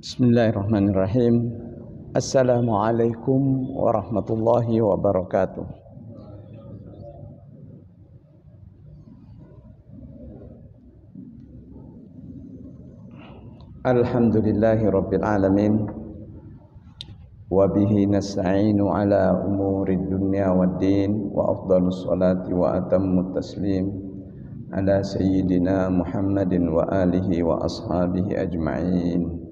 Bismillahirrahmanirrahim. Assalamualaikum warahmatullahi wabarakatuh. Alhamdulillahi rabbil alamin. Wa bihi nasta'inu ala umurid dunya waddin. Wa afdalus salati wa atammut taslim ala sayyidina Muhammadin wa alihi wa ashabihi ajma'in.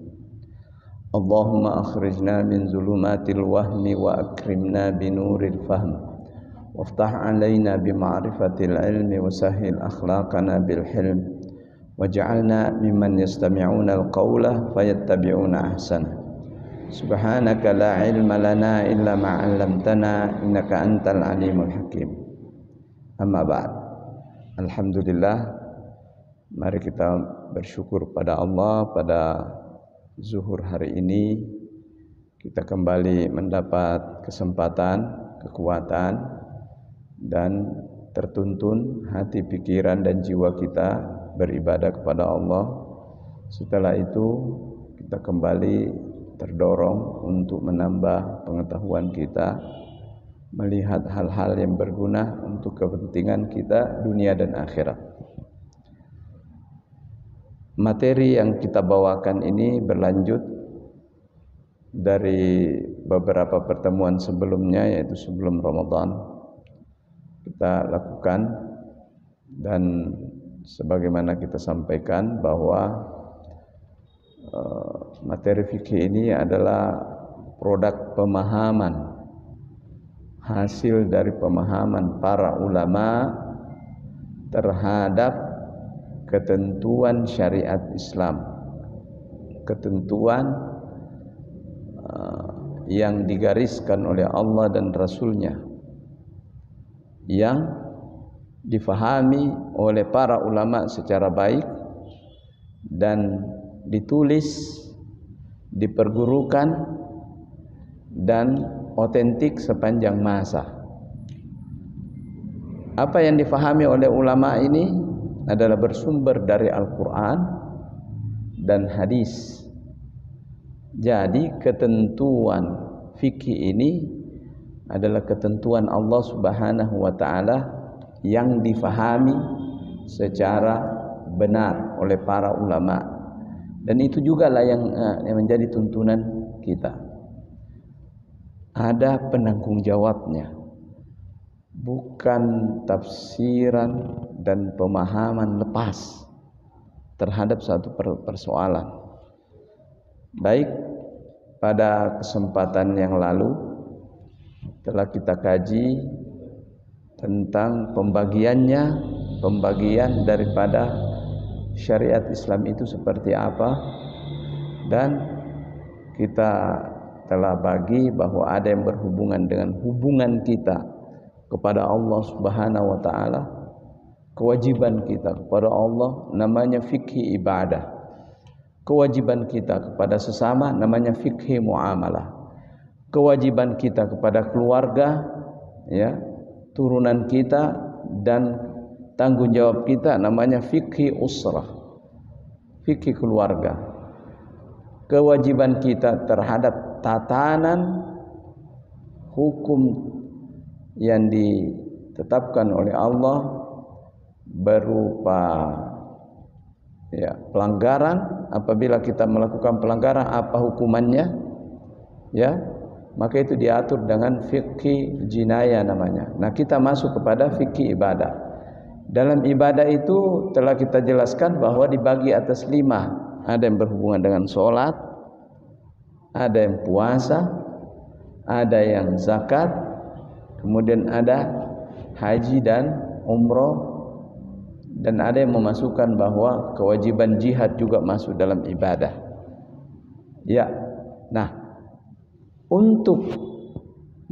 Allahumma akhrijna min zulumatil wahmi wa akrimna binuril fahm waftah alaina bima'rifatil ilmi wa sahhil akhlaqana bil hilm waj'alna mimman yastami'una al-qawla fayattabi'una ahsana. Subhanaka la ilma lana illa ma 'allamtana innaka antal alimul hakim. Amma ba'd. Alhamdulillah, mari kita bersyukur pada Allah. Pada zuhur hari ini kita kembali mendapat kesempatan, kekuatan, dan tertuntun hati, pikiran, dan jiwa kita beribadah kepada Allah. Setelah itu kita kembali terdorong untuk menambah pengetahuan kita, melihat hal-hal yang berguna untuk kepentingan kita dunia dan akhirat. Materi yang kita bawakan ini berlanjut dari beberapa pertemuan sebelumnya, yaitu sebelum Ramadan kita lakukan, dan sebagaimana kita sampaikan bahwa materi fikih ini adalah produk pemahaman, hasil dari pemahaman para ulama terhadap ketentuan syariat Islam, ketentuan yang digariskan oleh Allah dan Rasul-Nya, yang difahami oleh para ulama secara baik dan ditulis, dipergurukan, dan otentik sepanjang masa. Apa yang difahami oleh ulama ini adalah bersumber dari Al-Quran dan hadis. Jadi ketentuan fikih ini adalah ketentuan Allah Subhanahu wa ta'ala yang difahami secara benar oleh para ulama, dan itu juga lah yang menjadi tuntunan kita. Ada penanggung jawabnya, bukan tafsiran dan pemahaman lepas terhadap satu persoalan. Baik, pada kesempatan yang lalu telah kita kaji tentang pembagian daripada syariat Islam itu seperti apa, dan kita telah bagi bahwa ada yang berhubungan dengan hubungan kita kepada Allah Subhanahu wa ta'ala. Kewajiban kita kepada Allah namanya fikih ibadah. Kewajiban kita kepada sesama namanya fikih muamalah. Kewajiban kita kepada keluarga, ya, turunan kita, dan tanggung jawab kita namanya fikih usrah, fikih keluarga. Kewajiban kita terhadap tatanan hukum yang ditetapkan oleh Allah berupa pelanggaran. Apabila kita melakukan pelanggaran, apa hukumannya, ya, maka itu diatur dengan fikih jinayah namanya. Nah, kita masuk kepada fikih ibadah. Dalam ibadah itu telah kita jelaskan bahwa dibagi atas 5. Ada yang berhubungan dengan sholat, ada yang puasa, ada yang zakat, kemudian ada haji dan umroh, dan ada yang memasukkan bahwa kewajiban jihad juga masuk dalam ibadah. Ya, nah, untuk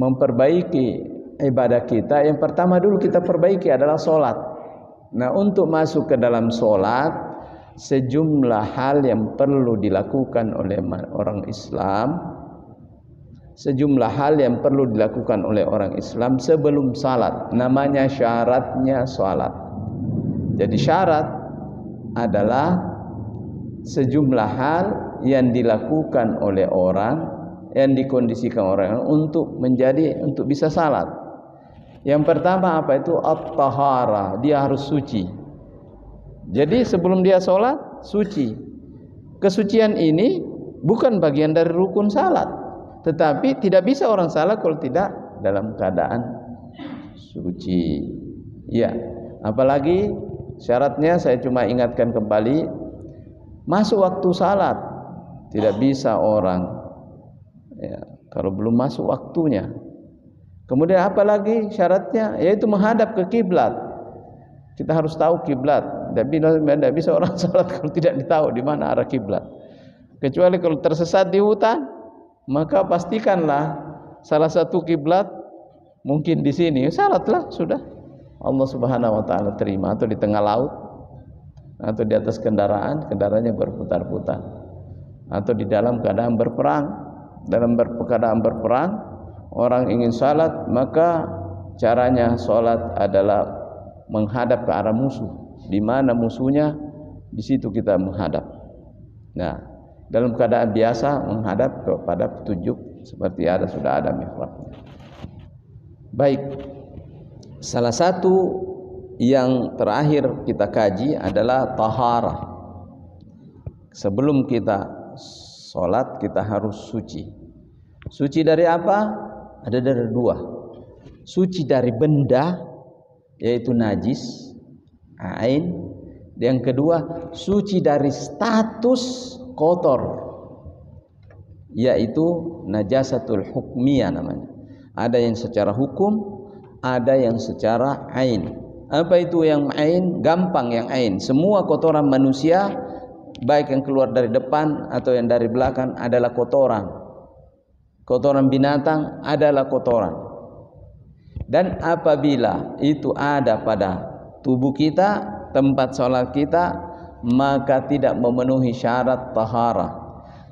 memperbaiki ibadah kita, yang pertama dulu kita perbaiki adalah sholat. Nah, untuk masuk ke dalam sholat, sejumlah hal yang perlu dilakukan oleh orang Islam, sejumlah hal yang perlu dilakukan oleh orang Islam sebelum salat, namanya syaratnya salat. Jadi syarat adalah sejumlah hal yang dilakukan oleh orang, yang dikondisikan orang untuk bisa salat. Yang pertama apa itu? At-tahara, dia harus suci. Jadi sebelum dia salat suci. Kesucian ini bukan bagian dari rukun salat, tetapi tidak bisa orang salat kalau tidak dalam keadaan suci. Ya, apalagi syaratnya saya cuma ingatkan kembali, masuk waktu salat. Tidak bisa orang ya, kalau belum masuk waktunya. Kemudian apalagi syaratnya, yaitu menghadap ke kiblat. Kita harus tahu kiblat. Tidak bisa orang salat kalau tidak tahu di mana arah kiblat. Kecuali kalau tersesat di hutan, maka pastikanlah salah satu kiblat mungkin di sini, salatlah sudah. Allah Subhanahu wa taala terima. Atau di tengah laut, atau di atas kendaraannya berputar-putar, atau di dalam keadaan berperang. Dalam keadaan berperang, orang ingin salat, maka caranya salat adalah menghadap ke arah musuh. Di mana musuhnya, di situ kita menghadap. Nah, dalam keadaan biasa menghadap kepada petunjuk seperti sudah ada mihrabnya. Baik, salah satu yang terakhir kita kaji adalah taharah. Sebelum kita sholat kita harus suci. Suci dari apa? Ada dari dua. Suci dari benda, yaitu najis, ain. Yang kedua, suci dari status kotor, yaitu najasatul hukmiyah namanya. Ada yang secara hukum, ada yang secara ain. Apa itu yang ain? Gampang yang ain. Semua kotoran manusia, baik yang keluar dari depan atau yang dari belakang, adalah kotoran. Kotoran binatang adalah kotoran. Dan apabila itu ada pada tubuh kita, tempat sholat kita, maka tidak memenuhi syarat taharah.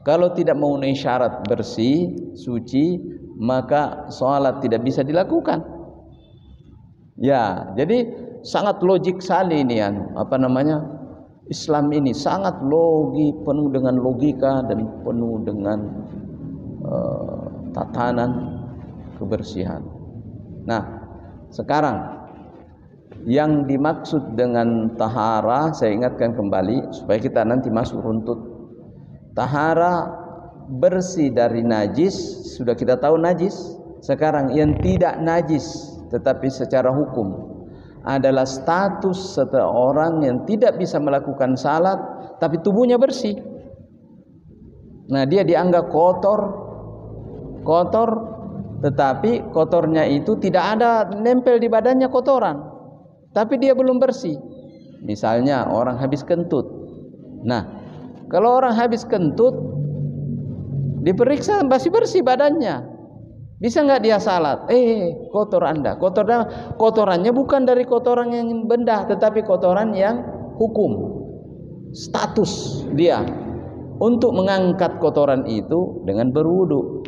Kalau tidak memenuhi syarat bersih, suci, maka sholat tidak bisa dilakukan. Ya, jadi sangat logik sekali ini Islam ini sangat penuh dengan logika dan penuh dengan tatanan kebersihan. Nah, sekarang yang dimaksud dengan tahara saya ingatkan kembali supaya kita nanti masuk runtut. Tahara bersih dari najis, sudah kita tahu najis. Sekarang yang tidak najis tetapi secara hukum adalah status seseorang yang tidak bisa melakukan salat tapi tubuhnya bersih. Nah, dia dianggap kotor tetapi kotornya itu tidak ada nempel di badannya kotoran, tapi dia belum bersih. Misalnya orang habis kentut. Nah, kalau orang habis kentut diperiksa masih bersih badannya, bisa nggak dia salat? Kotor Anda. Kotorannya bukan dari kotoran yang benda, tetapi kotoran yang hukum. Status dia untuk mengangkat kotoran itu dengan berwudu.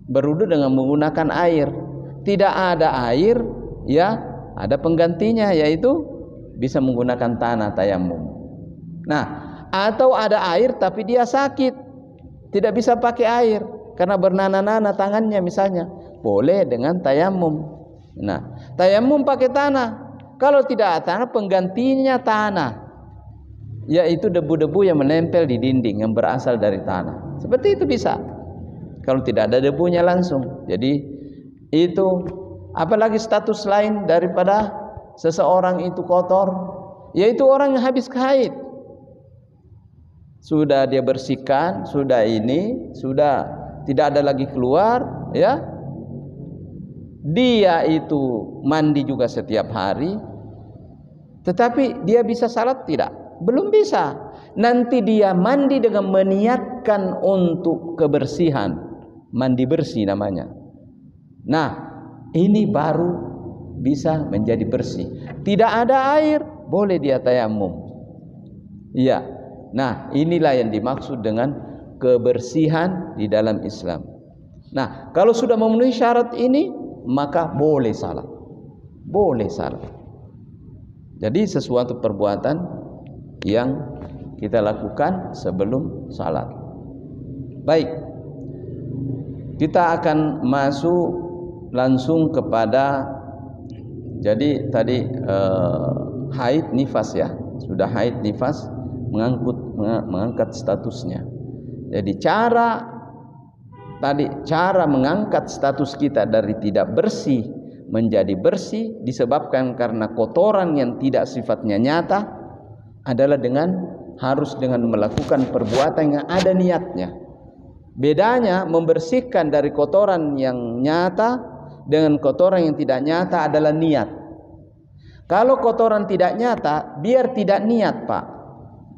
Berwudu dengan menggunakan air. Tidak ada air, ya ada penggantinya, yaitu bisa menggunakan tanah tayammum. Nah, atau ada air tapi dia sakit, tidak bisa pakai air karena bernanah-nanah tangannya misalnya, boleh dengan tayammum. Nah, tayammum pakai tanah. Kalau tidak ada tanah, penggantinya tanah, yaitu debu-debu yang menempel di dinding yang berasal dari tanah. Seperti itu bisa. Kalau tidak ada debunya langsung. Jadi itu, apalagi status lain daripada seseorang itu kotor, yaitu orang yang habis haid. Sudah dia bersihkan, sudah tidak ada lagi keluar, ya. Dia itu mandi juga setiap hari, tetapi dia bisa salat tidak? Belum bisa. Nanti dia mandi dengan meniatkan untuk kebersihan, mandi bersih namanya. Nah, ini baru bisa menjadi bersih. Tidak ada air, boleh dia tayammum. Iya. Nah, inilah yang dimaksud dengan kebersihan di dalam Islam. Nah, kalau sudah memenuhi syarat ini, maka boleh salat. Boleh salat. Jadi sesuatu perbuatan yang kita lakukan sebelum salat. Baik, kita akan masuk langsung kepada, jadi tadi haid nifas ya, sudah haid nifas mengangkat statusnya. Jadi cara mengangkat status kita dari tidak bersih menjadi bersih disebabkan karena kotoran yang tidak sifatnya nyata adalah harus dengan melakukan perbuatan yang ada niatnya. Bedanya membersihkan dari kotoran yang nyata dengan kotoran yang tidak nyata adalah niat. Kalau kotoran tidak nyata, biar tidak niat, Pak.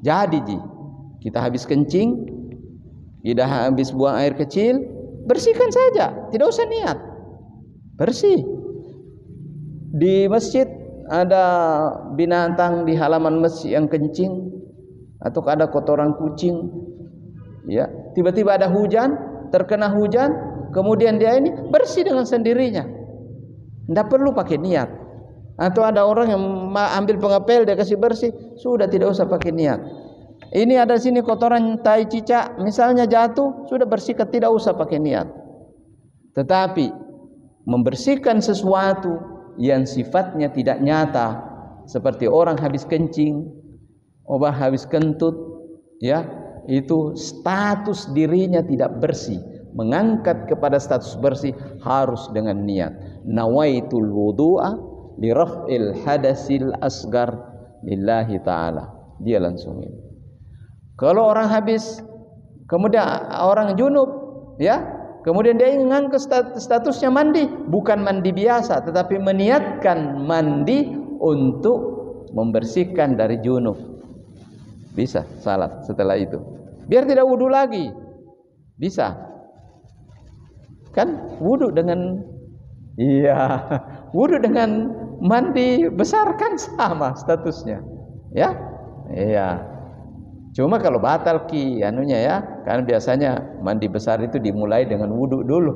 Jadi kita habis kencing, kita habis buang air kecil, bersihkan saja, tidak usah niat. Bersih. Di masjid ada binatang di halaman masjid yang kencing, atau ada kotoran kucing, ya, tiba-tiba ada hujan, terkena hujan, kemudian dia ini bersih dengan sendirinya, tidak perlu pakai niat. Atau ada orang yang ambil pengepel dia kasih bersih, sudah tidak usah pakai niat. Ini ada sini kotoran tai cicak misalnya jatuh, sudah bersihkan, tidak usah pakai niat. Tetapi membersihkan sesuatu yang sifatnya tidak nyata, seperti orang habis kencing, orang habis kentut, ya, itu status dirinya tidak bersih. Mengangkat kepada status bersih harus dengan niat. Nawaitul wudu'a li raf'il hadasil asgar lillahi ta'ala. Dia langsung ini. Kalau orang habis, kemudian orang junub, ya, kemudian dia ingin mengangkat statusnya mandi, bukan mandi biasa, tetapi meniatkan mandi untuk membersihkan dari junub. Bisa salat setelah itu. Biar tidak wudu lagi. Bisa. Kan wudu dengan wudu dengan mandi besar kan sama statusnya. Ya? Iya. Cuma kalau batal anunya ya, kan biasanya mandi besar itu dimulai dengan wudu dulu.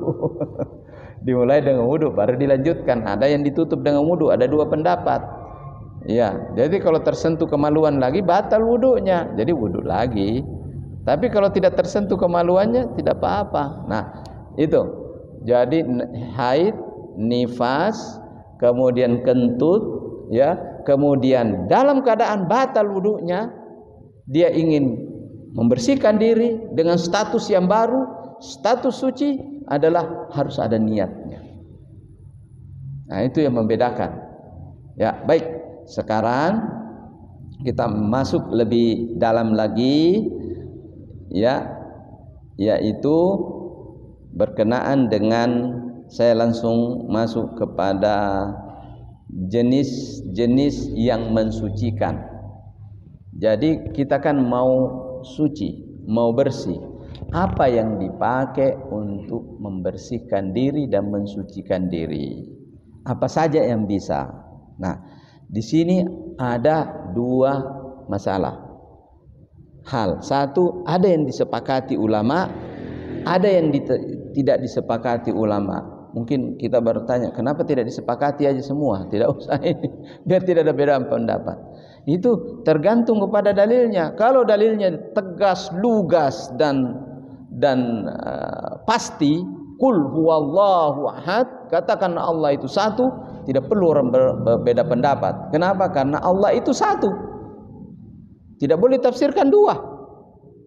Dimulai dengan wudu baru dilanjutkan. Ada yang ditutup dengan wudu, ada dua pendapat. Ya, jadi kalau tersentuh kemaluan lagi batal wudunya, jadi wudu lagi. Tapi kalau tidak tersentuh kemaluannya tidak apa-apa. Nah, itu. Jadi haid, nifas, kemudian kentut, ya, kemudian dalam keadaan batal wudunya, dia ingin membersihkan diri dengan status yang baru, status suci adalah harus ada niatnya. Nah, itu yang membedakan. Ya, baik. Sekarang kita masuk lebih dalam lagi, ya, yaitu berkenaan dengan, saya langsung masuk kepada jenis-jenis yang mensucikan. Jadi kita kan mau suci, mau bersih. Apa yang dipakai untuk membersihkan diri dan mensucikan diri? Apa saja yang bisa? Nah, di sini ada dua masalah. Hal satu, ada yang disepakati ulama, ada yang tidak disepakati ulama. Mungkin kita baru tanya, kenapa tidak disepakati aja semua? Tidak usah ini, biar tidak ada beda pendapat. Itu tergantung kepada dalilnya. Kalau dalilnya tegas, lugas dan pasti, qul huwallahu ahad, katakan Allah itu satu, tidak perlu orang berbeda pendapat. Kenapa? Karena Allah itu satu. Tidak boleh tafsirkan dua,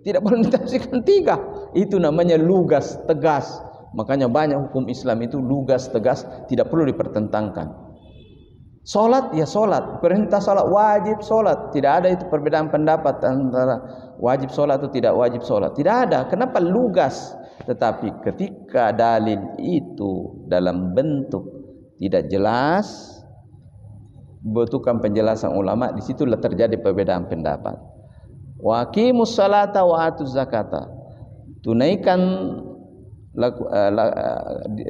tidak boleh tafsirkan tiga. Itu namanya lugas, tegas. Makanya banyak hukum Islam itu lugas, tegas, tidak perlu dipertentangkan. Solat ya solat, perintah solat, wajib solat, tidak ada itu perbedaan pendapat antara wajib solat atau tidak wajib solat, tidak ada. Kenapa lugas? Tetapi ketika dalil itu dalam bentuk tidak jelas, butuhkan penjelasan ulama, disitulah terjadi perbedaan pendapat. Wa aqimus salata wa atuz zakata, tunaikan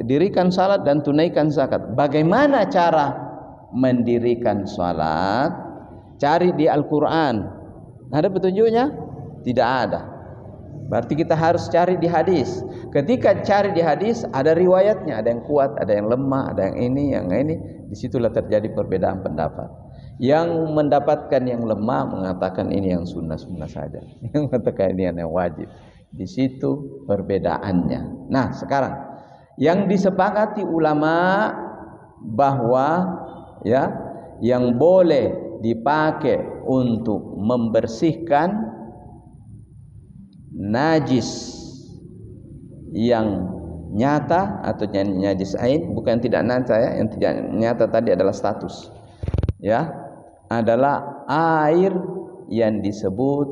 dirikan salat dan tunaikan zakat. Bagaimana cara mendirikan salat? Cari di Al-Quran. Ada petunjuknya? Tidak ada. Berarti kita harus cari di hadis. Ketika cari di hadis, ada riwayatnya, ada yang kuat, ada yang lemah, ada yang ini, yang ini. Disitulah terjadi perbedaan pendapat. Yang mendapatkan yang lemah mengatakan ini yang sunnah-sunnah saja. Yang mengatakan ini yang wajib. Di situ perbedaannya. Nah, sekarang yang disepakati ulama bahwa ya yang boleh dipakai untuk membersihkan najis yang nyata atau najis ain, bukan tidak nyata ya, yang tidak nyata tadi adalah status. Ya, adalah air yang disebut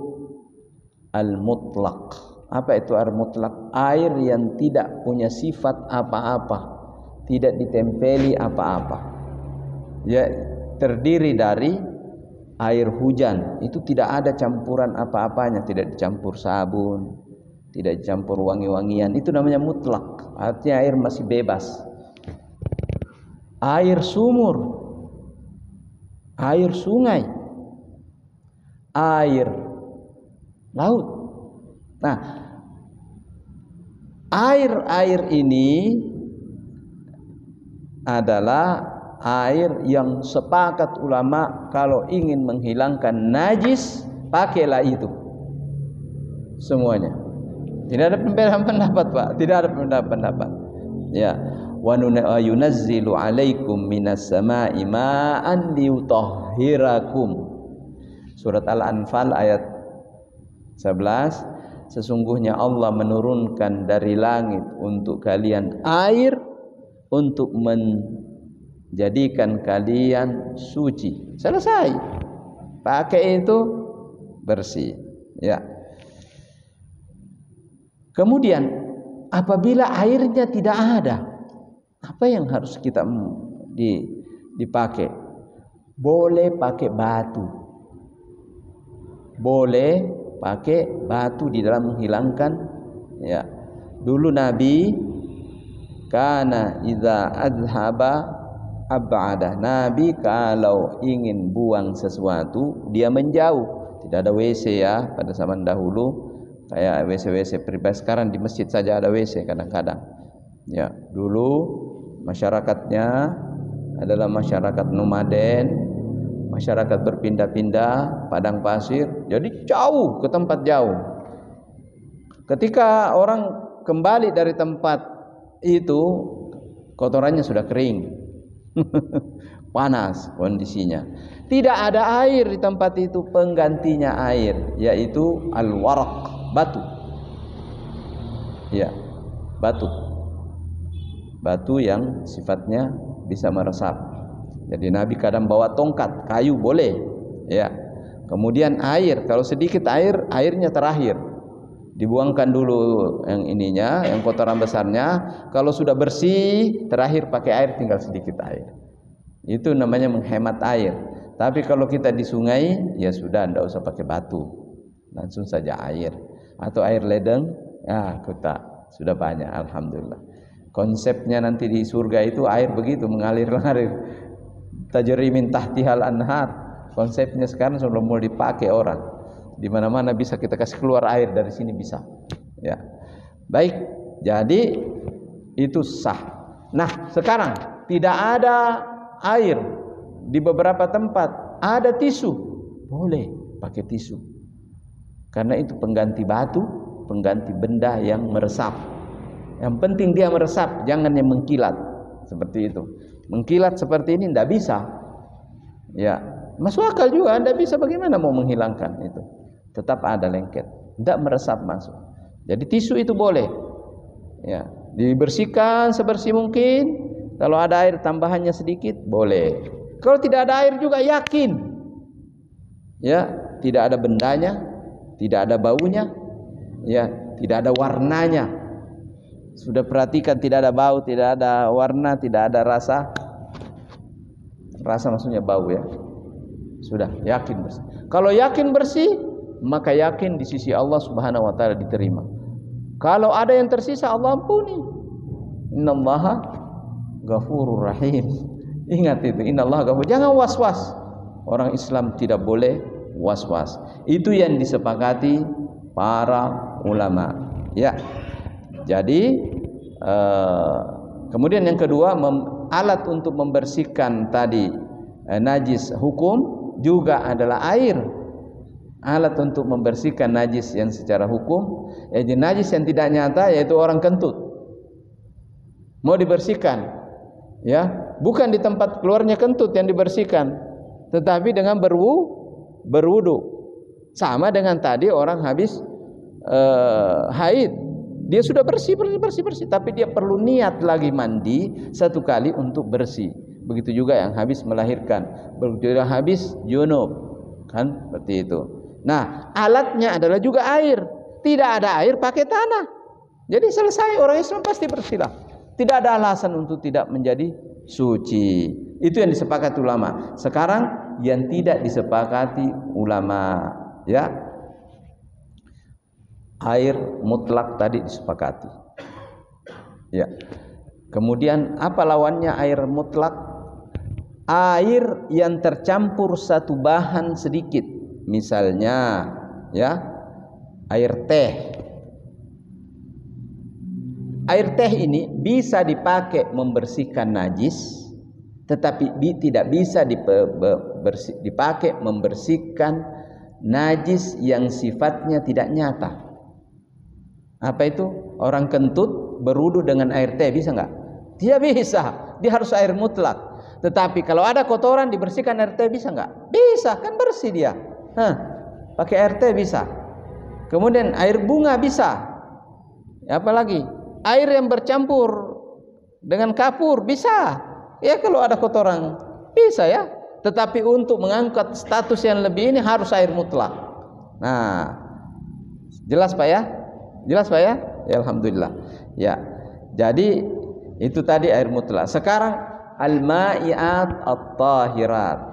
al-mutlaq. Apa itu al-mutlaq? Air yang tidak punya sifat apa-apa, tidak ditempeli apa-apa. Ya, terdiri dari air hujan, itu tidak ada campuran apa-apanya, tidak dicampur sabun, tidak dicampur wangi-wangian, itu namanya mutlaq. Artinya air masih bebas. Air sumur, air sungai, air laut. Nah, air-air ini adalah air yang sepakat ulama kalau ingin menghilangkan najis pakailah itu semuanya. Tidak ada perbedaan pendapat, Pak. Tidak ada perbedaan pendapat. Ya, wa yunazzilu 'alaikum minas sama'i ma'an liyutahhirakum. Surat Al-Anfal ayat 11. Sesungguhnya Allah menurunkan dari langit untuk kalian air untuk menjadikan kalian suci. Selesai. Pakai itu bersih. Ya. Kemudian apabila airnya tidak ada, apa yang harus kita dipakai? Boleh pakai batu. Boleh pakai batu di dalam menghilangkan. Ya. Dulu Nabi kana idza adhaba ab'ada. Nabi kalau ingin buang sesuatu dia menjauh. Tidak ada WC ya pada zaman dahulu. Kayak WC-WC pribadi. Sekarang di masjid saja ada WC kadang-kadang. Ya, dulu masyarakatnya adalah masyarakat nomaden, masyarakat berpindah-pindah, padang pasir. Jadi jauh ke tempat jauh. Ketika orang kembali dari tempat itu, kotorannya sudah kering. Panas kondisinya. Tidak ada air di tempat itu, penggantinya air yaitu al-waraq, batu. Ya, batu. Batu yang sifatnya bisa meresap. Jadi Nabi kadang bawa tongkat, kayu boleh. Ya. Kemudian air, kalau sedikit air, airnya terakhir. Dibuangkan dulu yang ininya, yang kotoran besarnya. Kalau sudah bersih, terakhir pakai air, tinggal sedikit air. Itu namanya menghemat air. Tapi kalau kita di sungai, ya sudah, tidak usah pakai batu, langsung saja air. Atau air ledeng, ya kita sudah banyak, alhamdulillah. Konsepnya nanti di surga itu air begitu mengalir-ngalir. Tajri min tahtihal anhar. Konsepnya sekarang sudah mulai dipakai orang. Di mana-mana bisa kita kasih keluar air, dari sini bisa. Ya. Baik, jadi itu sah. Nah, sekarang tidak ada air di beberapa tempat, ada tisu. Boleh pakai tisu. Karena itu pengganti batu, pengganti benda yang meresap. Yang penting dia meresap, jangan yang mengkilat. Seperti itu. Mengkilat seperti ini tidak bisa. Ya, masuk akal juga, tidak bisa, bagaimana mau menghilangkan itu. Tetap ada lengket, tidak meresap masuk. Jadi tisu itu boleh. Ya, dibersihkan sebersih mungkin. Kalau ada air tambahannya sedikit, boleh. Kalau tidak ada air juga yakin. Ya, tidak ada bendanya, tidak ada baunya, ya, tidak ada warnanya. Sudah perhatikan, tidak ada bau, tidak ada warna, tidak ada rasa. Rasa maksudnya bau ya. Sudah yakin bersih. Kalau yakin bersih, maka yakin di sisi Allah Subhanahu wa taala diterima. Kalau ada yang tersisa, Allah ampuni. Innallaha ghafurur rahim. Ingat itu, innallaha ghafur. Jangan was-was. Orang Islam tidak boleh was-was. Itu yang disepakati para ulama. Ya. Jadi kemudian yang kedua, alat untuk membersihkan tadi najis hukum juga adalah air. Alat untuk membersihkan najis yang secara hukum, jadi najis yang tidak nyata yaitu orang kentut. Mau dibersihkan, ya, bukan di tempat keluarnya kentut yang dibersihkan, tetapi dengan berwudu. Sama dengan tadi orang habis haid, dia sudah bersih, tapi dia perlu niat lagi mandi satu kali untuk bersih. Begitu juga yang habis melahirkan, begitu juga habis junub, kan seperti itu. Nah, alatnya adalah juga air. Tidak ada air pakai tanah. Jadi selesai, orang Islam pasti bersihlah. Tidak ada alasan untuk tidak menjadi suci. Itu yang disepakati ulama. Sekarang yang tidak disepakati ulama, ya, air mutlak tadi disepakati. Ya. Kemudian apa lawannya air mutlak? Air yang tercampur satu bahan sedikit. Misalnya, ya, air teh. Air teh ini bisa dipakai membersihkan najis, tetapi tidak bisa dipakai membersihkan najis yang sifatnya tidak nyata. Apa itu? Orang kentut berwudu dengan air teh, bisa nggak? Tidak bisa. Dia harus air mutlak. Tetapi kalau ada kotoran dibersihkan air teh, bisa nggak? Bisa, kan bersih dia. Pakai air teh bisa. Kemudian air bunga bisa. Apalagi air yang bercampur dengan kapur bisa. Ya, kalau ada kotoran bisa, ya. Tetapi untuk mengangkat status yang lebih ini harus air mutlak. Nah, jelas Pak ya? Jelas Pak ya? Ya, alhamdulillah. Ya. Jadi itu tadi air mutlak. Sekarang al-ma'iat at-tahirat.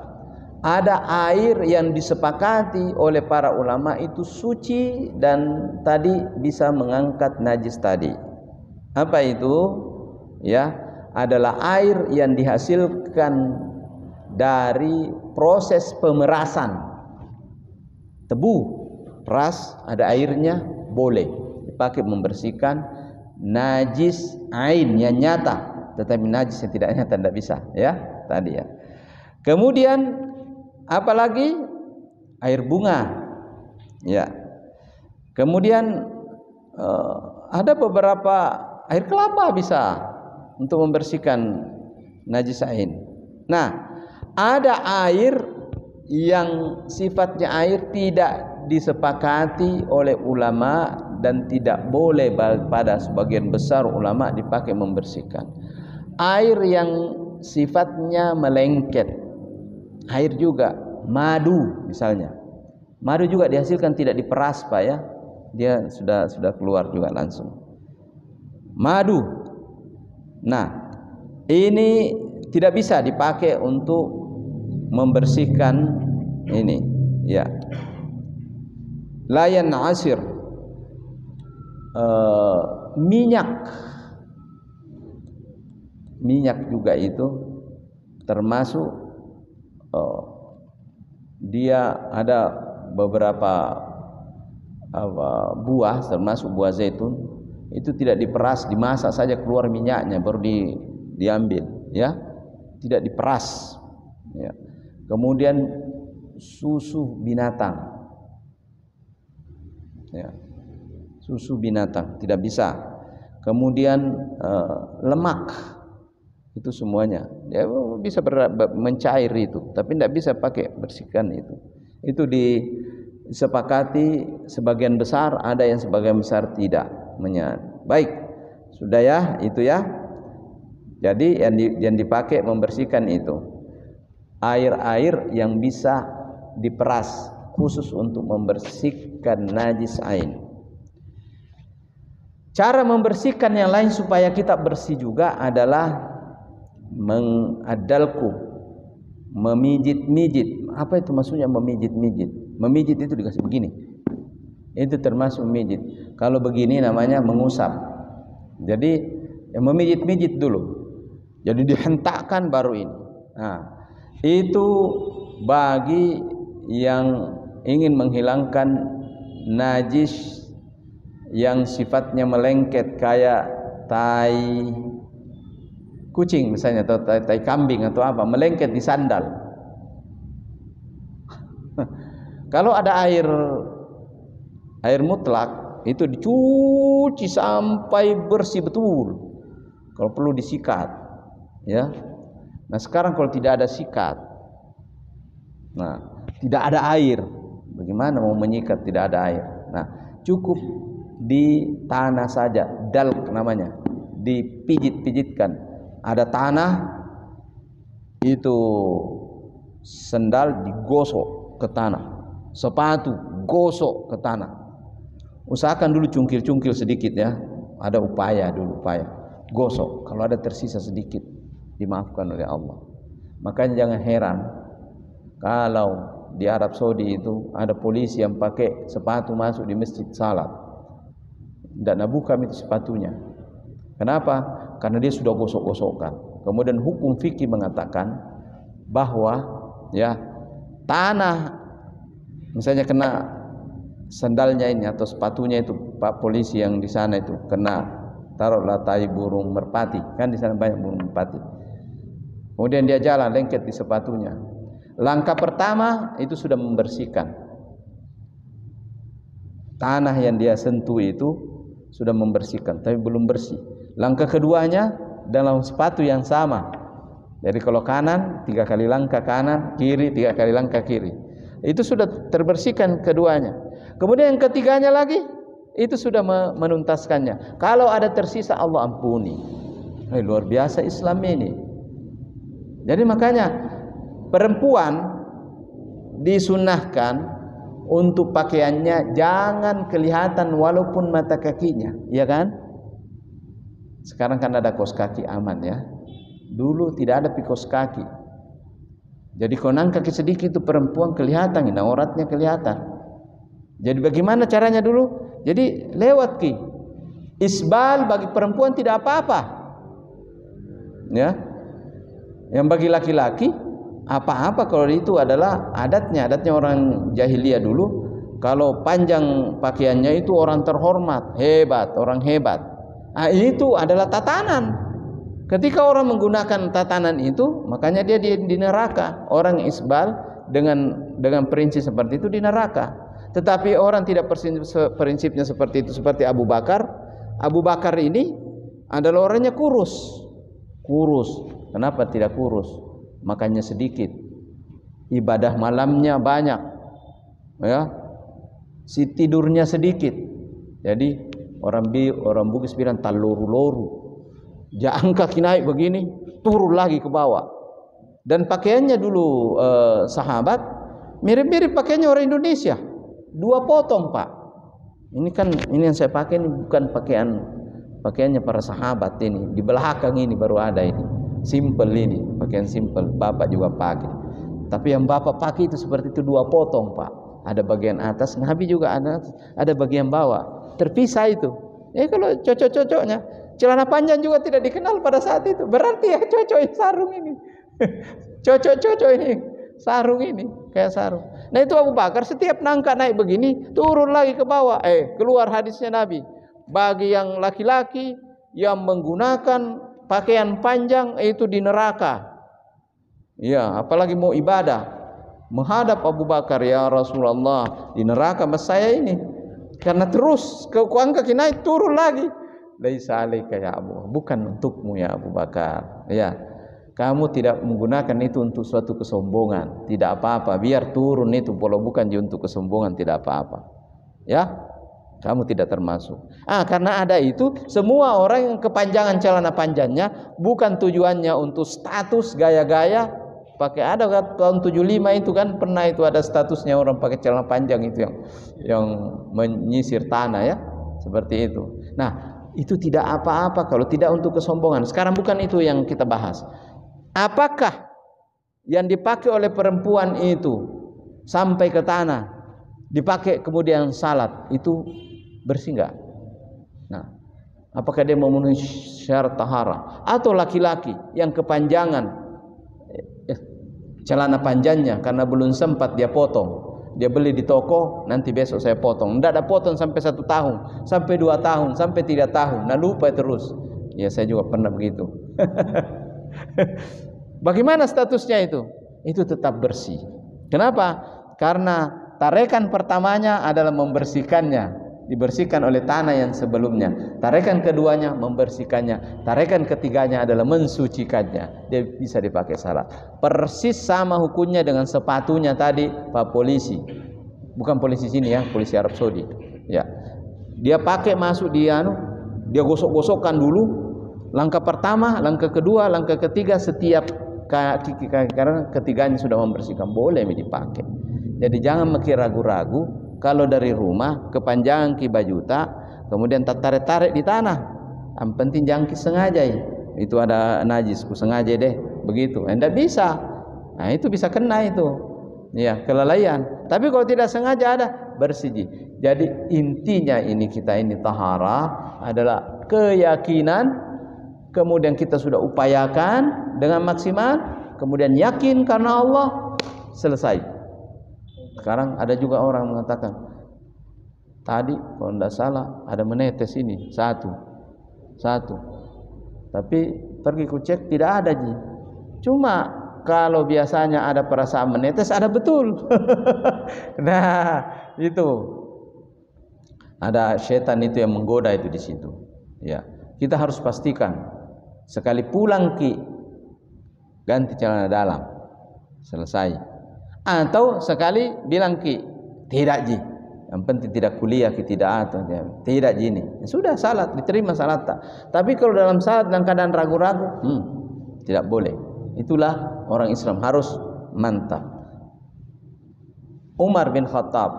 Ada air yang disepakati oleh para ulama itu suci dan tadi bisa mengangkat najis tadi. Apa itu? Ya, adalah air yang dihasilkan dari proses pemerasan. Tebu, peras, ada airnya, boleh dipakai membersihkan najis ain yang nyata, tetapi najis yang tidak nyata tidak bisa, ya, tadi ya. Kemudian apalagi air bunga, ya. Kemudian ada beberapa air kelapa bisa untuk membersihkan najis ain. Nah, ada air yang sifatnya air tidak disepakati oleh ulama dan tidak boleh pada sebagian besar ulama dipakai membersihkan. Air yang sifatnya melengket. Air juga, madu misalnya. Madu juga dihasilkan tidak diperas Pak ya. Dia sudah keluar juga langsung. Madu. Nah, ini tidak bisa dipakai untuk membersihkan ini, ya. Layan asir, minyak juga itu termasuk. Dia ada beberapa buah, termasuk buah zaitun, itu tidak diperas, dimasak saja keluar minyaknya baru diambil, ya, tidak diperas, ya. Kemudian susu binatang, ya, susu binatang tidak bisa. Kemudian lemak, itu semuanya ya bisa mencair itu, tapi tidak bisa pakai bersihkan itu. Itu disepakati sebagian besar, ada yang sebagian besar tidak. Baik, sudah ya, itu ya. Jadi yang dipakai membersihkan itu air-air yang bisa diperas khusus untuk membersihkan najis ain. Cara membersihkan yang lain supaya kita bersih juga adalah mengadalku, memijit-mijit. Apa itu maksudnya memijit-mijit? Memijit itu dikasih begini. Itu termasuk memijit. Kalau begini namanya mengusap. Jadi memijit-mijit dulu. Jadi dihentakkan baru ini. Nah, itu bagi yang ingin menghilangkan najis yang sifatnya melengket kayak tai kucing misalnya, atau tai kambing atau apa, melengket di sandal. Kalau ada air mutlak itu dicuci sampai bersih betul. Kalau perlu disikat, ya. Nah sekarang kalau tidak ada sikat, nah tidak ada air, bagaimana mau menyikat tidak ada air? Nah cukup di tanah saja, dalk namanya, dipijit-pijitkan. Ada tanah, itu sendal digosok ke tanah, sepatu gosok ke tanah. Usahakan dulu cungkil-cungkil sedikit ya, ada upaya gosok. Kalau ada tersisa sedikit, dimaafkan oleh Allah. Makanya jangan heran kalau di Arab Saudi itu ada polisi yang pakai sepatu masuk di masjid salat, tidak nabuka itu sepatunya. Kenapa? Karena dia sudah gosok-gosokkan. Kemudian hukum fikih mengatakan bahwa ya tanah misalnya kena sandalnya ini atau sepatunya itu, Pak polisi yang di sana itu kena, taruhlah tai burung merpati, kan di sana banyak burung merpati. Kemudian dia jalan lengket di sepatunya. Langkah pertama itu sudah membersihkan. Tanah yang dia sentuh itu sudah membersihkan, tapi belum bersih. Langkah keduanya dalam sepatu yang sama. Jadi kalau kanan 3 kali langkah kanan, kiri 3 kali langkah kiri. Itu sudah terbersihkan keduanya. Kemudian yang ketiganya lagi itu sudah menuntaskannya. Kalau ada tersisa Allah ampuni. Luar biasa Islam ini. Jadi makanya perempuan disunahkan untuk pakaiannya jangan kelihatan walaupun mata kakinya, ya kan? Sekarang kan ada kaos kaki aman ya. Dulu tidak ada kaos kaki. Jadi konang kaki sedikit itu perempuan kelihatan, auratnya kelihatan. Jadi bagaimana caranya dulu? Jadi lewat isbal bagi perempuan tidak apa-apa. Ya. Yang bagi laki-laki apa-apa kalau itu adalah adatnya orang jahiliyah dulu. Kalau panjang pakaiannya itu orang terhormat, hebat, orang hebat. Nah, itu adalah tatanan. Ketika orang menggunakan tatanan itu, makanya dia di neraka. Orang isbal dengan prinsip seperti itu di neraka. Tetapi orang tidak prinsipnya seperti itu, seperti Abu Bakar. Abu Bakar ini adalah orangnya kurus. Kenapa tidak kurus? Makannya sedikit, ibadah malamnya banyak, ya, si tidurnya sedikit. Jadi orang Bugis bilang taluru-loru. Jangan kaki naik begini, turun lagi ke bawah. Dan pakaiannya dulu sahabat mirip-mirip pakaiannya orang Indonesia. 2 potong, Pak. Ini yang saya pakai ini bukan pakaiannya para sahabat ini. Di belakang ini baru ada ini. Simple ini, pakaian simple. Bapak juga pakai. Tapi yang Bapak pakai itu seperti itu 2 potong, Pak. Ada bagian atas, Nabi juga ada bagian bawah. Terpisah itu. Kalau cocok-cocoknya, celana panjang juga tidak dikenal pada saat itu. Berarti ya cocok sarung ini. Cocok ini sarung ini, kayak sarung. Nah itu Abu Bakar setiap nangka naik begini, turun lagi ke bawah. Keluar hadisnya Nabi. Bagi yang laki-laki yang menggunakan pakaian panjang itu di neraka. Ya, apalagi mau ibadah, menghadap Abu Bakar, ya Rasulullah, di neraka mas saya ini. Karena terus kaki naik turun lagi. Laisa alaika ya Abu, bukan untukmu ya Abu Bakar. Ya, kamu tidak menggunakan itu untuk suatu kesombongan, tidak apa-apa. Biar turun itu, kalau bukan untuk kesombongan tidak apa-apa. Ya, kamu tidak termasuk. Karena ada itu, semua orang yang kepanjangan celana panjangnya bukan tujuannya untuk status gaya-gaya. Pakai ada tahun 75 itu kan pernah itu ada statusnya orang pakai celana panjang itu yang menyisir tanah ya, seperti itu. Nah, itu tidak apa-apa kalau tidak untuk kesombongan. Sekarang bukan itu yang kita bahas. Apakah yang dipakai oleh perempuan itu sampai ke tanah, dipakai kemudian salat, itu bersih enggak? Nah, apakah dia memenuhi syarat tahara? Atau laki-laki yang kepanjangan celana panjangnya karena belum sempat dia potong, dia beli di toko, nanti besok saya potong. Tidak ada potong sampai 1 tahun, sampai 2 tahun, sampai 3 tahun. Nah lupa terus. Ya saya juga pernah begitu. Bagaimana statusnya itu? Itu tetap bersih. Kenapa? Karena tarekan pertamanya adalah membersihkannya, dibersihkan oleh tanah yang sebelumnya. Tarekan keduanya membersihkannya. Tarekan ketiganya adalah mensucikannya. Dia bisa dipakai salat. Persis sama hukumnya dengan sepatunya tadi Pak polisi. Bukan polisi sini ya, polisi Arab Saudi. Ya. Dia pakai masuk dia gosok-gosokkan dulu. Langkah pertama, langkah kedua, langkah ketiga, setiap kaki karena ketiganya sudah membersihkan, boleh dipakai. Jadi jangan mikir ragu-ragu. Kalau dari rumah kepanjangan ki bajuta, kemudian tarik-tarik di tanah, yang penting jangan sengaja itu ada najis, ku sengaja deh begitu, tidak bisa. Nah itu bisa kena itu, ya kelalaian. Tapi kalau tidak sengaja ada bersih. Jadi intinya kita ini taharah adalah keyakinan. Kemudian kita sudah upayakan dengan maksimal, kemudian yakin karena Allah, selesai. Sekarang ada juga orang mengatakan, tadi kalau tidak salah ada menetes ini satu, tapi pergi ku cek tidak ada ji. Cuma kalau biasanya ada perasaan menetes, ada betul. Nah itu ada setan itu yang menggoda itu di situ. Ya kita harus pastikan. Sekali pulang ki ganti celana dalam, selesai. Atau sekali bilang ki tidak ji, yang penting tidak kuliah ki tidak atau tidak ji ini, sudah salat diterima salat. Tapi kalau dalam salat dalam keadaan ragu-ragu, tidak boleh. Itulah orang Islam harus mantap. Umar bin Khattab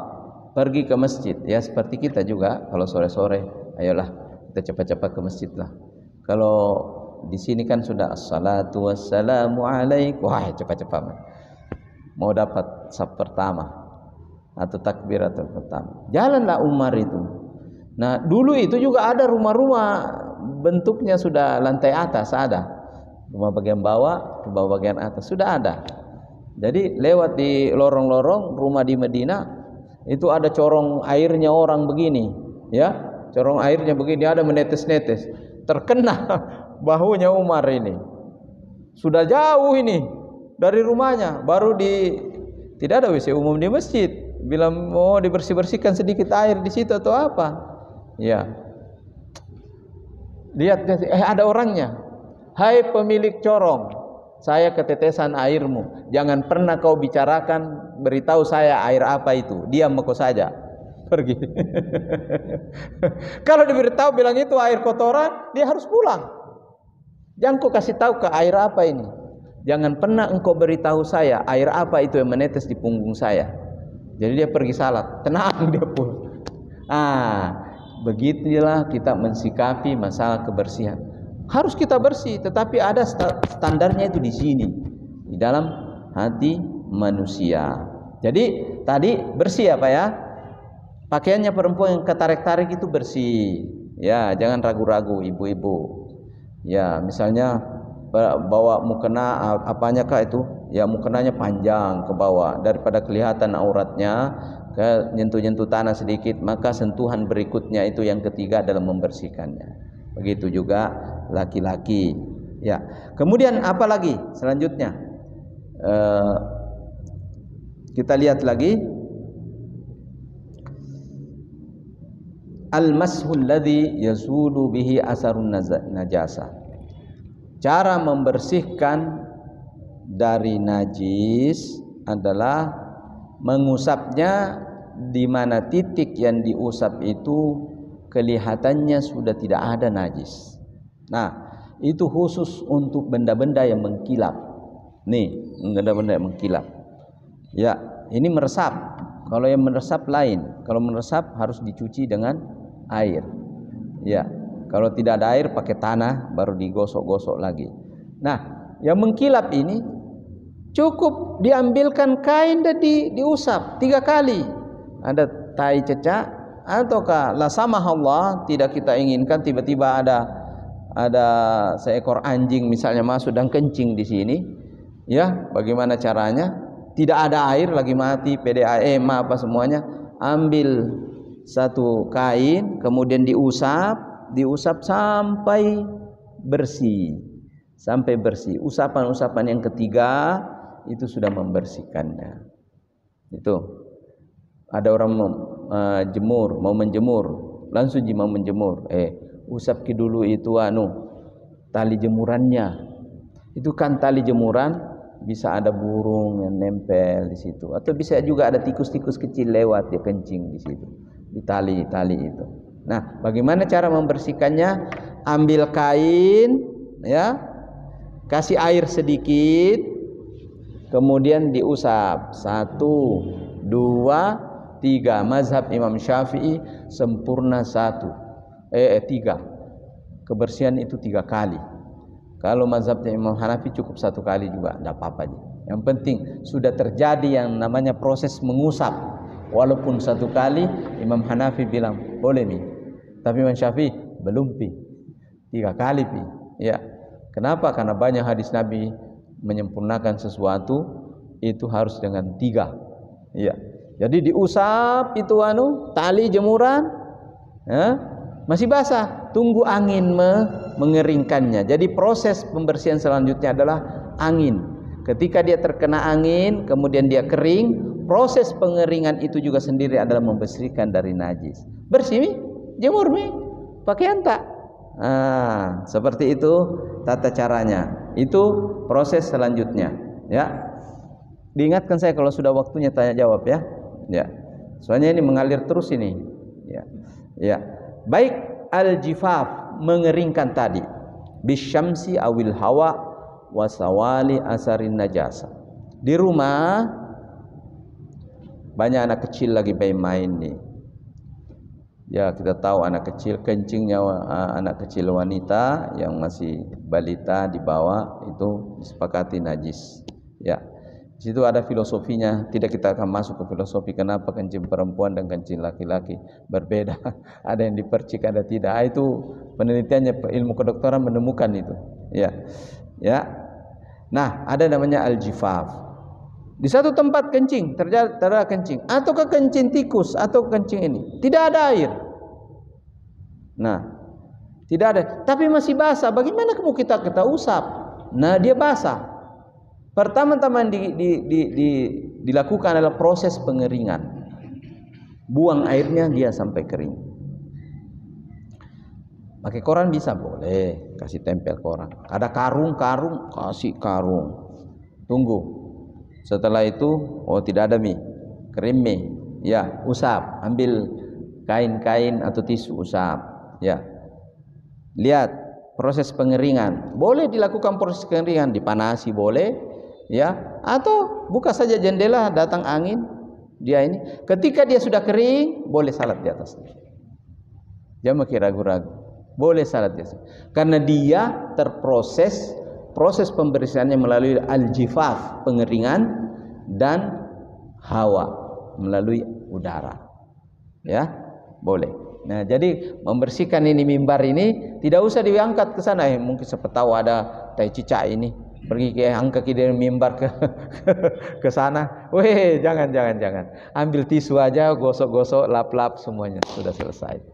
pergi ke masjid, ya seperti kita juga kalau sore-sore, ayolah kita cepat-cepat ke masjid lah. Kalau di sini kan sudah assalatu wassalamu alaikum, wah cepat-cepat mau dapat saf pertama atau takbiratul pertama. Jalanlah Umar itu. Nah dulu itu juga ada rumah-rumah bentuknya sudah lantai atas ada, rumah bagian bawah, rumah bagian atas sudah ada. Jadi lewat di lorong-lorong rumah di Madinah itu ada corong airnya orang begini, ya corong airnya begini ada menetes-netes, terkena bahunya Umar ini. Sudah jauh ini dari rumahnya, baru tidak ada WC umum di masjid. Bila mau dibersih-bersihkan sedikit air di situ atau apa? Ya. Lihat ada orangnya. Hai pemilik corong, saya ketetesan airmu. Jangan pernah kau bicarakan, beritahu saya air apa itu. Diam kau saja. Pergi. Kalau diberitahu bilang itu air kotoran, dia harus pulang. Jangan kau kasih tahu ke air apa ini. Jangan pernah engkau beritahu saya air apa itu yang menetes di punggung saya. Jadi dia pergi salat, tenang dia pun. Begitulah kita mensikapi masalah kebersihan. Harus kita bersih, tetapi ada standarnya itu di sini, di dalam hati manusia. Jadi tadi bersih apa ya? Pakaiannya perempuan yang ketarik-tarik itu bersih. Ya, jangan ragu-ragu ibu-ibu. Ya, misalnya bawa mukena apanya kah itu? Ya, mukenanya panjang ke bawah daripada kelihatan auratnya, ke nyentuh-nyentuh tanah sedikit, maka sentuhan berikutnya itu yang ketiga adalah membersihkannya. Begitu juga laki-laki. Ya. Kemudian apa lagi selanjutnya? Kita lihat lagi. Al-mashul ladzi yazulu bihi asarun najasa. Cara membersihkan dari najis adalah mengusapnya di mana titik yang diusap itu kelihatannya sudah tidak ada najis. Nah, itu khusus untuk benda-benda yang mengkilap. Nih, benda-benda yang mengkilap. Ya, ini meresap. Kalau yang meresap lain. Kalau meresap harus dicuci dengan air. Ya, kalau tidak ada air pakai tanah baru digosok-gosok lagi. Nah, yang mengkilap ini cukup diambilkan kain dan diusap 3 kali. Ada tai cecak ataukah la samahallah tidak kita inginkan tiba-tiba ada seekor anjing misalnya masuk dan kencing di sini. Ya, bagaimana caranya? Tidak ada air lagi mati, PDAM apa semuanya. Ambil satu kain kemudian diusap sampai bersih. Usapan-usapan yang ketiga itu sudah membersihkannya. Itu. Ada orang mau menjemur, langsung mau menjemur. Usap ki dulu itu tali jemurannya. Itu kan tali jemuran bisa ada burung yang nempel di situ, atau bisa juga ada tikus-tikus kecil lewat dia kencing di situ, di tali-tali itu. Nah, bagaimana cara membersihkannya? Ambil kain, ya, kasih air sedikit, kemudian diusap. 1, 2, 3. Mazhab Imam Syafi'i sempurna 3. Kebersihan itu 3 kali. Kalau mazhabnya Imam Hanafi cukup 1 kali juga, tidak apa-apa. Yang penting sudah terjadi yang namanya proses mengusap. Walaupun 1 kali, Imam Hanafi bilang boleh nih. Tapi Imam Syafi'i belum 3 kali Ya. Kenapa? Karena banyak hadis Nabi menyempurnakan sesuatu itu harus dengan 3. Ya. Jadi diusap itu tali jemuran, masih basah, tunggu angin mengeringkannya. Jadi proses pembersihan selanjutnya adalah angin. Ketika dia terkena angin, kemudian dia kering, proses pengeringan itu juga sendiri adalah membersihkan dari najis. Bersih jemur pakaian tak. Seperti itu tata caranya. Itu proses selanjutnya, ya. Diingatkan saya kalau sudah waktunya tanya jawab, ya. Ya. Soalnya ini mengalir terus ini. Ya. Ya. Baik, al-jifaf, mengeringkan tadi. Bisyamsi awil hawa wasawali asarin najasa. Di rumah banyak anak kecil lagi main nih. Ya, kita tahu anak kecil kencingnya, anak kecil wanita yang masih balita di bawah itu disepakati najis. Ya. Di situ ada filosofinya, tidak kita akan masuk ke filosofi kenapa kencing perempuan dan kencing laki-laki berbeda. Ada yang dipercik, ada tidak. Itu penelitiannya, ilmu kedokteran menemukan itu. Ya. Ya. Nah, ada namanya al-jifaf. Di satu tempat kencing, terjadi kencing, atau kencing tikus, atau kencing ini, tidak ada air. Nah, tidak ada, tapi masih basah. Bagaimana kamu kita usap? Nah, dia basah. Pertama-tama dilakukan adalah proses pengeringan. Buang airnya dia sampai kering. Pakai koran bisa, boleh, kasih tempel koran. Ada karung, kasih karung. Tunggu. Setelah itu, tidak ada krim ya, usap. Ambil kain-kain atau tisu, usap. Ya. Lihat proses pengeringan. Boleh dilakukan proses pengeringan, dipanasi boleh. Ya, atau buka saja jendela, datang angin, dia ini. Ketika dia sudah kering, boleh salat di atasnya. Jangan ragu-ragu. Boleh salat di atas. Karena dia terproses, proses pembersihannya melalui al-jifaf, pengeringan, dan hawa, melalui udara. Ya, boleh. Nah, jadi membersihkan ini mimbar ini tidak usah diangkat ke sana. Mungkin siapa tahu ada tai cicak ini. Pergi angkat dari mimbar ke sana. Jangan. Ambil tisu aja, gosok-gosok, lap-lap, semuanya sudah selesai.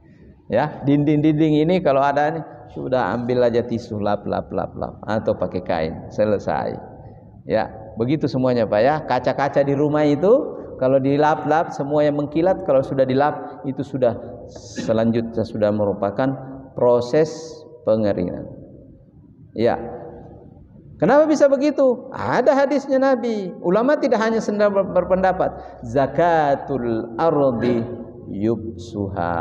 Ya, dinding-dinding ini kalau ada nih, sudah ambil aja tisu, lap, atau pakai kain, selesai. Ya, begitu semuanya Pak ya. Kaca-kaca di rumah itu kalau dilap-lap semuanya mengkilat, kalau sudah dilap itu sudah selanjutnya sudah merupakan proses pengeringan. Ya. Kenapa bisa begitu? Ada hadisnya Nabi. Ulama tidak hanya sedang berpendapat, zakatul ardi yubsuha.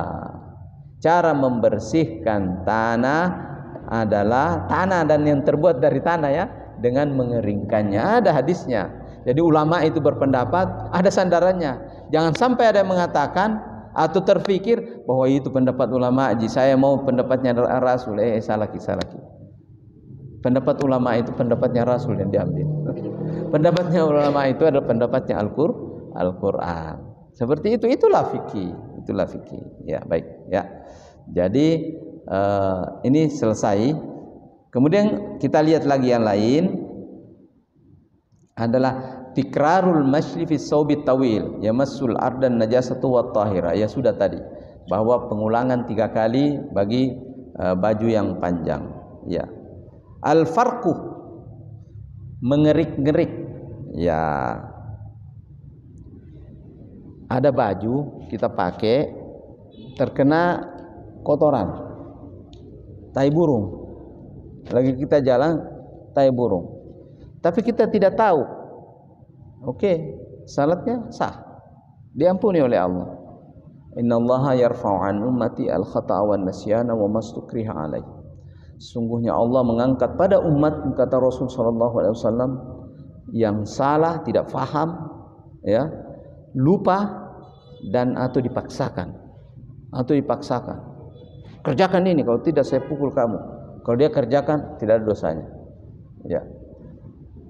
Cara membersihkan tanah adalah tanah dan yang terbuat dari tanah ya, dengan mengeringkannya. Ada hadisnya. Jadi ulama itu berpendapat, ada sandarannya. Jangan sampai ada yang mengatakan atau terfikir bahwa itu pendapat ulama, saya mau pendapatnya Rasul. Salah. Pendapat ulama itu pendapatnya Rasul yang diambil. Pendapatnya ulama itu adalah pendapatnya Al-Quran. Seperti itu, itulah fikih. Ya, baik. Ya. Jadi ini selesai. Kemudian kita lihat lagi yang lain adalah tikrarul masyi fi saubi tawil yamassul ardan najasatu wat tahira. Ya sudah tadi bahwa pengulangan 3 kali bagi baju yang panjang. Ya. Al-farqu, mengerik-ngerik. Ya. Ada baju kita pakai terkena kotoran, tai burung. Lagi kita jalan, tai burung. Tapi kita tidak tahu. Oke, salatnya sah. Diampuni oleh Allah. Innallaha yarfa'u an ummati al-khata'a wan nasyana wa mastukriha alaih. Sungguhnya Allah mengangkat pada umat, kata Rasul sallallahu alaihi wasallam, yang salah, tidak faham, ya, lupa dan atau dipaksakan. Kerjakan ini, kalau tidak saya pukul kamu. Kalau dia kerjakan tidak ada dosanya. Ya.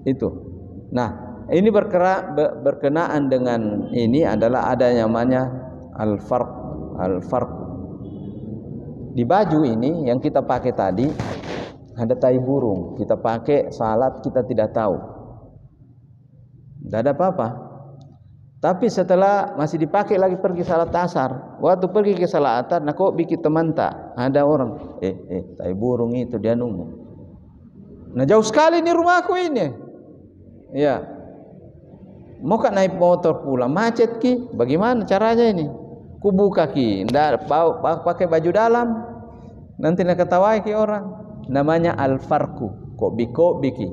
Itu. Nah, ini berkenaan dengan ini adalah ada namanya al-farq. Di baju ini yang kita pakai tadi ada tai burung. Kita pakai salat kita tidak tahu. Tidak ada apa-apa. Tapi setelah masih dipakai lagi pergi salat asar. Waktu pergi ke salat asar, nah kok bikin teman tak? Ada orang, tai burung itu dia nunggu. Nah jauh sekali ini rumahku ini. Ya. Mau kan naik motor pulang, macet ki. Bagaimana caranya ini? Ku buka ki, ndak pakai baju dalam. Nanti nak ketawai ki orang. Namanya al-farqu. Kok biki.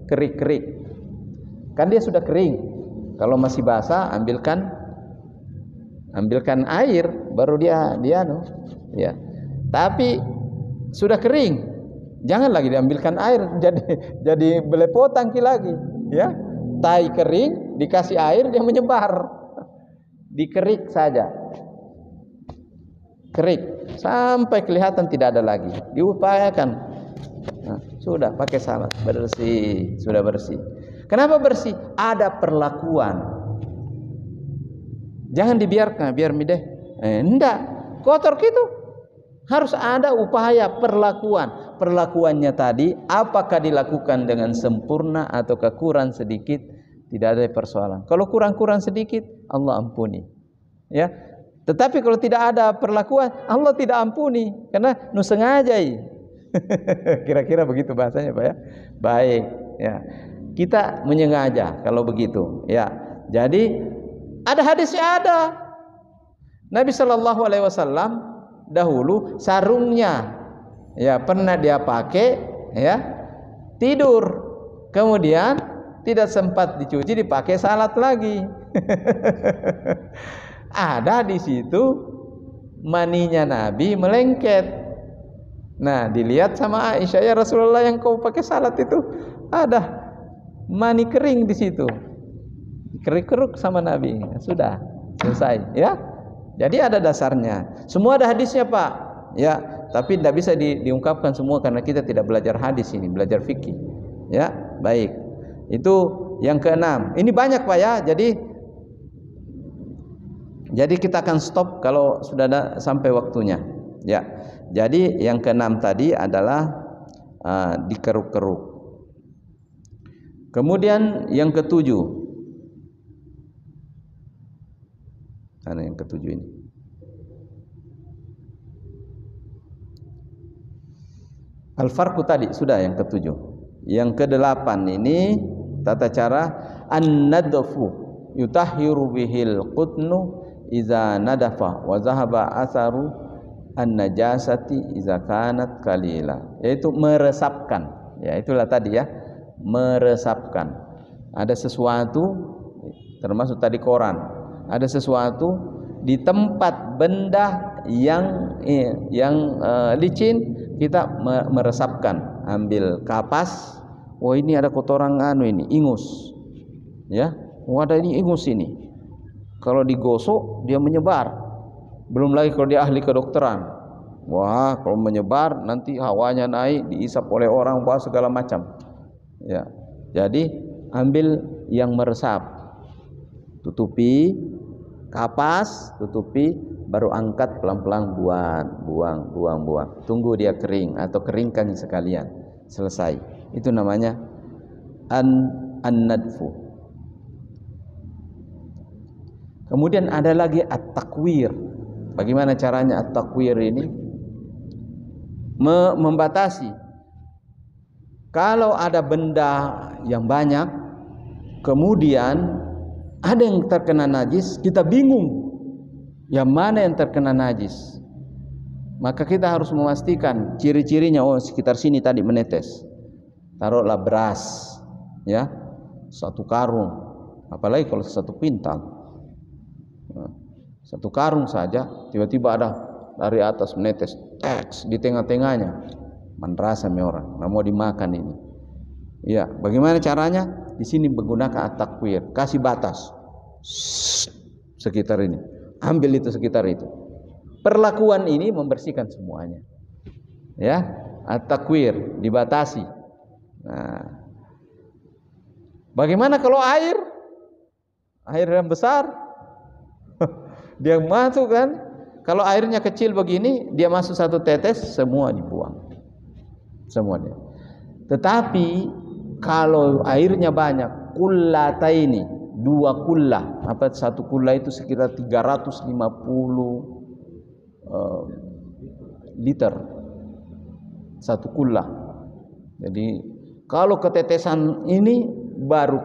Kerik. Kan dia sudah kering. Kalau masih basah, ambilkan air, baru dia no, ya. Tapi sudah kering, jangan lagi diambilkan air, jadi belepotan lagi, ya. Tai kering, dikasih air dia menyebar, dikerik saja, kerik sampai kelihatan tidak ada lagi, diupayakan. Nah, sudah pakai salat, bersih, sudah bersih. Kenapa bersih? Ada perlakuan. Jangan dibiarkan, biar mideh. Enggak, kotor gitu. Harus ada upaya perlakuan. Perlakuannya tadi, apakah dilakukan dengan sempurna atau kurang sedikit? Tidak ada persoalan. Kalau kurang sedikit, Allah ampuni. Ya. Tetapi kalau tidak ada perlakuan, Allah tidak ampuni. Karena nu sengaja. Kira-kira begitu bahasanya, Pak ya. Baik, ya. Kita menyengaja kalau begitu, ya. Jadi ada hadisnya ada. Nabi Shallallahu Alaihi Wasallam dahulu sarungnya, ya pernah dia pakai, ya tidur, kemudian tidak sempat dicuci, dipakai salat lagi. Ada di situ maninya Nabi melengket. Nah, dilihat sama Aisyah, ya Rasulullah, yang kau pakai salat itu ada mani kering di situ, keruk sama Nabi. Sudah selesai, ya. Jadi ada dasarnya. Semua ada hadisnya, Pak. Ya, tapi tidak bisa diungkapkan semua karena kita tidak belajar hadis ini, belajar fikih. Ya, baik. Itu yang keenam. Ini banyak, Pak ya. Jadi kita akan stop kalau sudah ada sampai waktunya. Ya. Jadi yang keenam tadi adalah dikeruk-keruk. Kemudian yang ketujuh, mana yang ketujuh ini? Al-farqu tadi sudah yang ketujuh. Yang kedelapan ini tata cara an-nadfu yutahhiru bihil qutnu iza nadafa wa zahaba atharu an-najasati iza kanat qalila, yaitu meresapkan. Ya, itulah tadi ya. Meresapkan. Ada sesuatu, termasuk tadi koran, ada sesuatu di tempat benda yang licin, kita meresapkan. Ambil kapas, oh ini ada kotoran ini, ingus, ya, oh ada ini ingus ini. Kalau digosok dia menyebar. Belum lagi kalau dia ahli kedokteran, wah kalau menyebar nanti hawanya naik, diisap oleh orang, wah segala macam. Ya, jadi ambil yang meresap, tutupi kapas, tutupi, baru angkat pelan-pelan, buang. Tunggu dia kering atau keringkan sekalian, selesai. Itu namanya an-nadfu. Kemudian ada lagi at-takwir. Bagaimana caranya at-takwir ini? Membatasi. Kalau ada benda yang banyak, kemudian Ada yang terkena najis, kita bingung yang mana yang terkena najis. Maka kita harus memastikan ciri-cirinya. Oh, sekitar sini tadi menetes. Taruhlah beras, ya, 1 karung. Apalagi kalau 1 pintal, 1 karung saja, tiba-tiba ada dari atas menetes, teks di tengah-tengahnya. Manrasa orang, nggak mau dimakan ini. Ya, bagaimana caranya? Di sini menggunakan at-takwir, kasih batas sekitar ini, ambil itu sekitar itu. Perlakuan ini membersihkan semuanya. Ya, at-takwir dibatasi. Nah, bagaimana kalau air yang besar? Dia masuk kan? Kalau airnya kecil begini, dia masuk 1 tetes, semua dibuang. Semuanya. Tetapi kalau airnya banyak, kullataini, 2 kullah. Apa 1 kullah itu sekitar 350 liter. 1 kullah. Jadi kalau ketetesan ini baru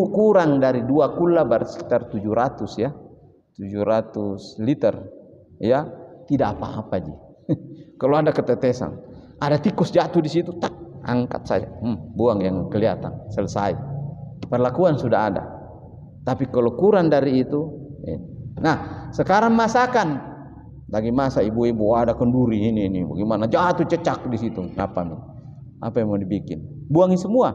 kurang dari 2 kullah, berarti sekitar 700 ya. 700 liter. Ya, tidak apa-apa ji. Kalau ada ketetesan, ada tikus jatuh di situ, tak, angkat saja, buang yang kelihatan, selesai. Perlakuan sudah ada. Tapi kalau kurang dari itu, nah sekarang masakan, lagi masak ibu-ibu ada kenduri ini, bagaimana jatuh cecak di situ, apa yang mau dibikin? Buangin semua,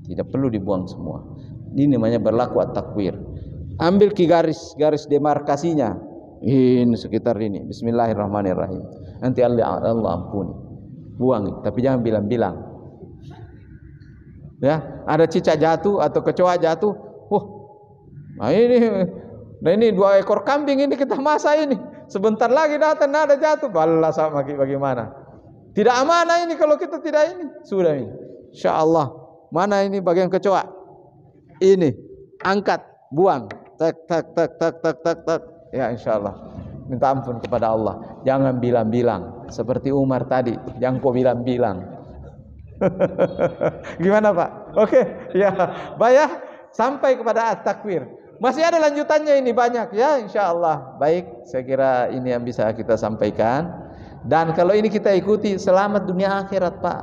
tidak perlu dibuang semua. Ini namanya berlaku at-takwir. Ambil garis demarkasinya, ini sekitar ini. Bismillahirrahmanirrahim. Nanti Allah ampuni. Buang, tapi jangan bilang-bilang. Ya, ada cicak jatuh atau kecoa jatuh. Nah ini 2 ekor kambing ini kita masak ini. Sebentar lagi datang ada jatuh. Balas sama bagaimana? Tidak amanah ini kalau kita tidak ini. Sudah ini. Insyaallah. Mana ini bagian kecoa? Ini angkat, buang. Tak. Ya insyaallah. Minta ampun kepada Allah. Jangan bilang-bilang. Seperti Umar tadi, jangan kau bilang-bilang. Gimana Pak? Oke, ya. Bayah sampai kepada at-takwir. Masih ada lanjutannya ini banyak ya insyaallah. Baik, saya kira ini yang bisa kita sampaikan. Dan kalau ini kita ikuti, selamat dunia akhirat Pak.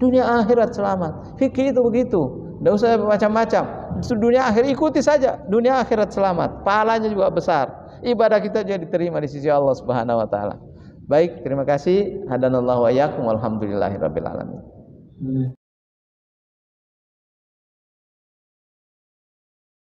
Dunia akhirat selamat. Fikih itu begitu. Tidak usah macam-macam. Dunia akhir ikuti saja. Dunia akhirat selamat. Pahalanya juga besar. Ibadah kita juga diterima di sisi Allah Subhanahu wa taala. Baik, terima kasih. Hadanallahu wa iyyakum walhamdulillahirabbil alamin.